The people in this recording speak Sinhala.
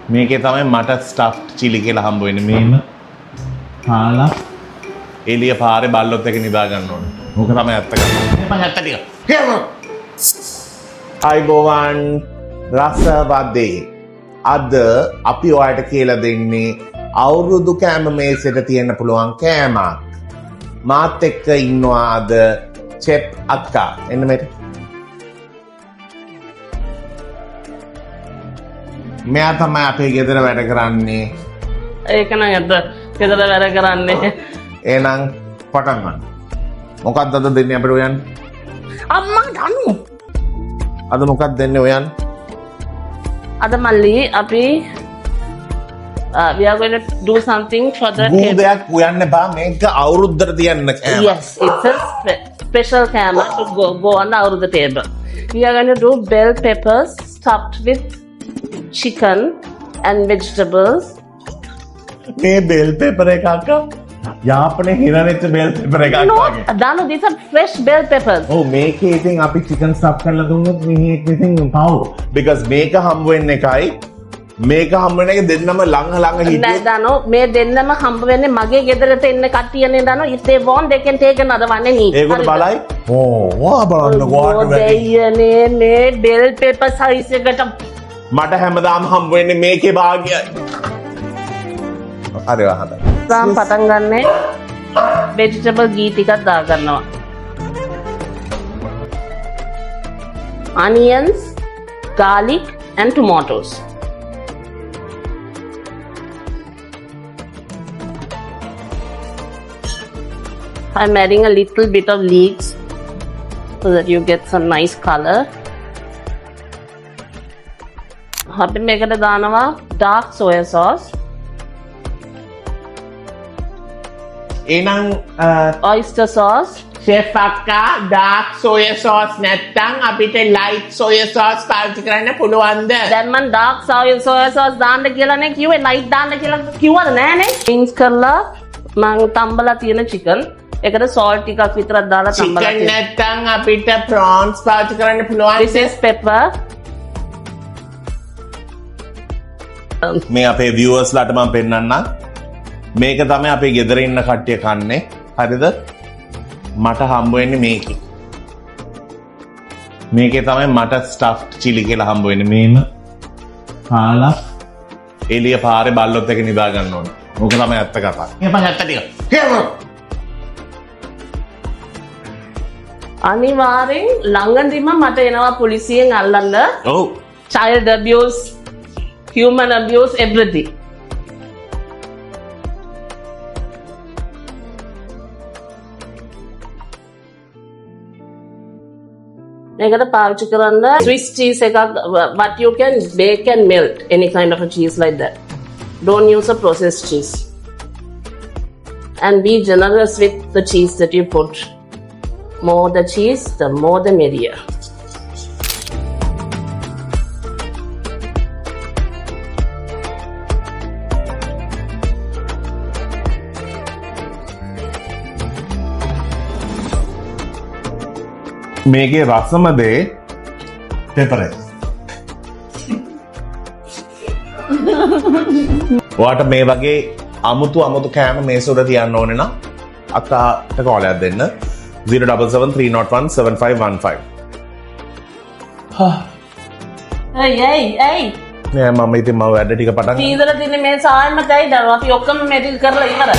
මේකේ තමයි මට ස්ටෆ්ඩ් චිලි කියලා හම්බ වෙන්නේ. මේම කාලා එළිය පාරේ බල්ලොත් එක නිදා ගන්න ඕනේ. ඕක තමයි ඇත්ත කතාව. මම ඇත්ත ටික. අයිබෝවන් රසවදේ. අද අපි ඔයාලට කියලා දෙන්නේ අවුරුදු කෑම මේසෙට තියෙන්න පුළුවන් කෑමක්. මාත් එක්ක ඉන්නවා අද චෙප් අක්කා. එන්න මෙතන. මෙයා තමයි අපේ ගෙදර වැඩ කරන්නේ. ඒක නම් ඇත්ත. ගෙදර වැඩ කරන්නේ. එහෙනම් පටන් ගන්න. මොකක්ද අද දෙන්නේ අපිට ඔයන්? අම්මා දන්නු. අද මොකක්ද දෙන්නේ ඔයන්? අද මල්ලි අපි we are going to do something for the table. දෙයක් උයන්න බා මේක අවුරුද්දට තියන්න කෑම. Yes, it's a special camera to go on the table. We are going to do bell peppers stuffed with chicken and vegetables. මේ බෙල් පෙපර් එකක් අක්කා. යාපනේ හිරනෙච්ච බෙල් පෙපර් එකක් No, වගේ. Danu, these are fresh bell peppers. ඔව් මේකේ ඉතින් අපි චිකන් ස්ටෆ් කරලා දුන්නොත් මේක ඉතින් පව්. because මේක හම්බ වෙන්න එකයි මේක හම්බ වෙන එක දෙන්නම ළඟ නෑ හිටියේ. Danu, මේ දෙන්නම හම්බ වෙන්නේ මගේ ගෙදරට එන්න කට්ටියනේ Danu. If they want, they can take another one and eat. ඒගොල්ලෝ බලයි. වා බලන්න ගෝට වැඩි. දෙයනේ මේ bell pepper size එකට මට හැමදාම හම්බ වෙන්නේ මේකේ භාගයයි. හරි වහන්න. සාම් පටන් ගන්නෙ vegetable ghee ටිකක් දා ගන්නවා. Onions, garlic and tomatoes. I'm adding a little bit of leeks so that you get some nice color. අපි මේකට දානවා dark soya sauce, එහෙනම් oyster sauce, ෂෙෆ් අක්කා ඩාර්ක් සෝයා සෝස් නැත්තම් අපිට ලයිට් සෝයා සෝස් පාවිච්චි කරන්න පුළුවන්ද? දැන් මම dark soya sauce දාන්න කියලානේ කිව්වේ, light දාන්න කියලා කිව්වද නෑනේ. mix කරලා මම තම්බලා තියෙන chicken එකට salt ටිකක් විතරක් දාලා තම්බලා චිකන් තියෙනවා. නැත්තම් අපිට ප්‍රෝන්ස් පාවිච්චි කරන්න පුළුවන්ද? This is pepper. මේ අපේ viewers ලාට මම පෙන්නන්නම්. මේක තමයි අපේ ගෙදර ඉන්න කට්ටිය කන්නේ. හරිද? මට හම්බ වෙන්නේ මේකේ. මේකේ තමයි මට ස්ටෆ්ඩ් චිලි කියලා හම්බ වෙන්නේ. මේම කාලා එළිය පාරේ බල්ලොත් එක නිදා ගන්න ඕනේ. ඕක තමයි ඇත්ත කතාව. මම ඇත්ත ටික. අනිවාර්යෙන් ළඟදීම මට එනවා පොලිසියෙන් අල්ලන්න. ඔව්. child abuse, human abuse, everything. මේකට පාවිච්චි කරන්න Swiss cheese එකක්, but you can bake and melt any kind of a cheese like that. Don't use a processed cheese. And be generous with the cheese that you put. More the cheese, the more the merrier. මේකේ රසම දේ පෙපරේ. ඔයාට මේ වගේ අමුතු කෑම මේස උඩ තියන්න ඕනේ නම් අක්කාට කෝලයක් දෙන්න 07730175515. Hey! නෑ මම ඉතින් මම වැඩ ටික පටන් සීදල තින්නේ මේ සායම කයිද? අපි ඔක්කොම මෙඩල් කරලා ඉවරයි.